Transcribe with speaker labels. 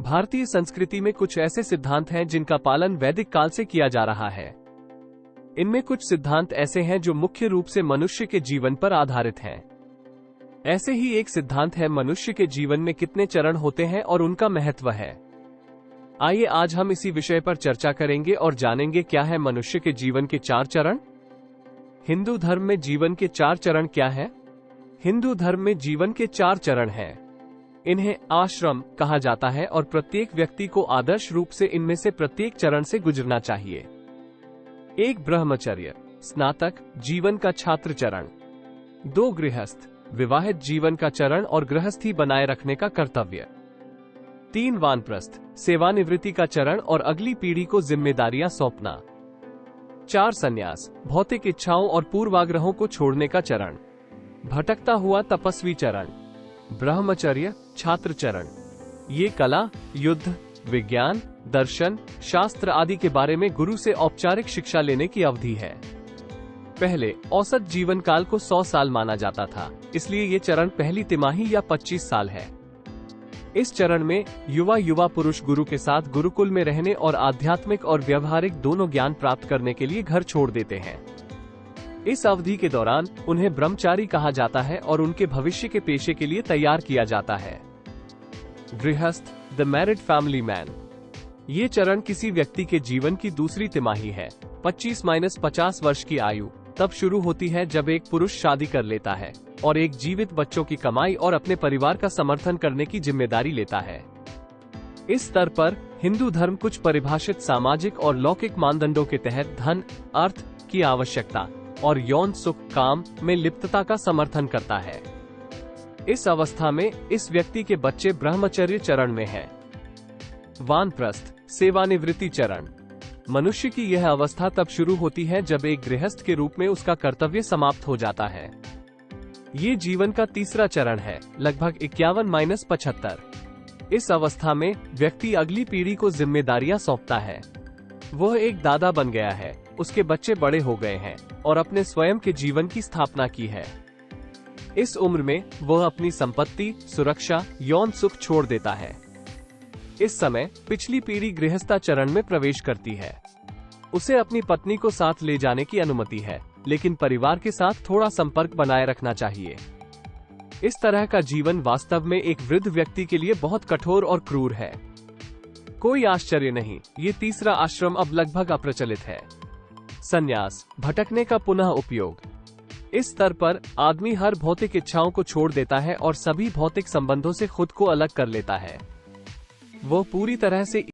Speaker 1: भारतीय संस्कृति में कुछ ऐसे सिद्धांत हैं जिनका पालन वैदिक काल से किया जा रहा है। इनमें कुछ सिद्धांत ऐसे हैं जो मुख्य रूप से मनुष्य के जीवन पर आधारित हैं। ऐसे ही एक सिद्धांत है मनुष्य के जीवन में कितने चरण होते हैं और उनका महत्व है। आइए आज हम इसी विषय पर चर्चा करेंगे और जानेंगे क्या है मनुष्य के जीवन के 4 चरण। हिंदू धर्म में जीवन के 4 चरण क्या है? हिंदू धर्म में जीवन के 4 चरण हैं। इन्हें आश्रम कहा जाता है और प्रत्येक व्यक्ति को आदर्श रूप से इनमें से प्रत्येक चरण से गुजरना चाहिए। 1 ब्रह्मचर्य स्नातक जीवन का छात्र चरण। 2 गृहस्थ विवाहित जीवन का चरण और गृहस्थी बनाए रखने का कर्तव्य। 3 वानप्रस्थ सेवानिवृत्ति का चरण और अगली पीढ़ी को जिम्मेदारियां सौंपना। 4 संन्यास भौतिक इच्छाओं और पूर्वाग्रहों को छोड़ने का चरण। भटकता हुआ तपस्वी चरण। ब्रह्मचर्य छात्र चरण। ये कला, युद्ध, विज्ञान, दर्शन, शास्त्र आदि के बारे में गुरु से औपचारिक शिक्षा लेने की अवधि है। पहले औसत जीवन काल को 100 साल माना जाता था, इसलिए ये चरण पहली तिमाही या 25 साल है। इस चरण में युवा पुरुष गुरु के साथ गुरुकुल में रहने और आध्यात्मिक और व्यवहारिक दोनों ज्ञान प्राप्त करने के लिए घर छोड़ देते हैं। इस अवधि के दौरान उन्हें ब्रह्मचारी कहा जाता है और उनके भविष्य के पेशे के लिए तैयार किया जाता है। गृहस्थ द मैरिड फैमिली मैन। ये चरण किसी व्यक्ति के जीवन की दूसरी तिमाही है। 25-50 वर्ष की आयु तब शुरू होती है जब एक पुरुष शादी कर लेता है और एक जीवित बच्चों की कमाई और अपने परिवार का समर्थन करने की जिम्मेदारी लेता है। इस स्तर पर हिंदू धर्म कुछ परिभाषित सामाजिक और लौकिक मानदंडों के तहत धन, अर्थ की आवश्यकता और यौन सुख, काम में लिप्तता का समर्थन करता है। इस अवस्था में इस व्यक्ति के बच्चे ब्रह्मचर्य चरण में हैं। वानप्रस्थ सेवानिवृत्ति चरण। मनुष्य की यह अवस्था तब शुरू होती है जब एक गृहस्थ के रूप में उसका कर्तव्य समाप्त हो जाता है। ये जीवन का तीसरा चरण है, लगभग 51-75। इस अवस्था में व्यक्ति अगली पीढ़ी को जिम्मेदारियां सौंपता है। वह एक दादा बन गया है, उसके बच्चे बड़े हो गए हैं और अपने स्वयं के जीवन की स्थापना की है। इस उम्र में वह अपनी संपत्ति, सुरक्षा, यौन सुख छोड़ देता है। इस समय पिछली पीढ़ी गृहस्था चरण में प्रवेश करती है। उसे अपनी पत्नी को साथ ले जाने की अनुमति है, लेकिन परिवार के साथ थोड़ा संपर्क बनाए रखना चाहिए। इस तरह का जीवन वास्तव में एक वृद्ध व्यक्ति के लिए बहुत कठोर और क्रूर है। कोई आश्चर्य नहीं, ये तीसरा आश्रम अब लगभग अप्रचलित है। संन्यास भटकने का पुनः उपयोग। इस स्तर पर आदमी हर भौतिक इच्छाओं को छोड़ देता है और सभी भौतिक संबंधों से खुद को अलग कर लेता है। वो पूरी तरह से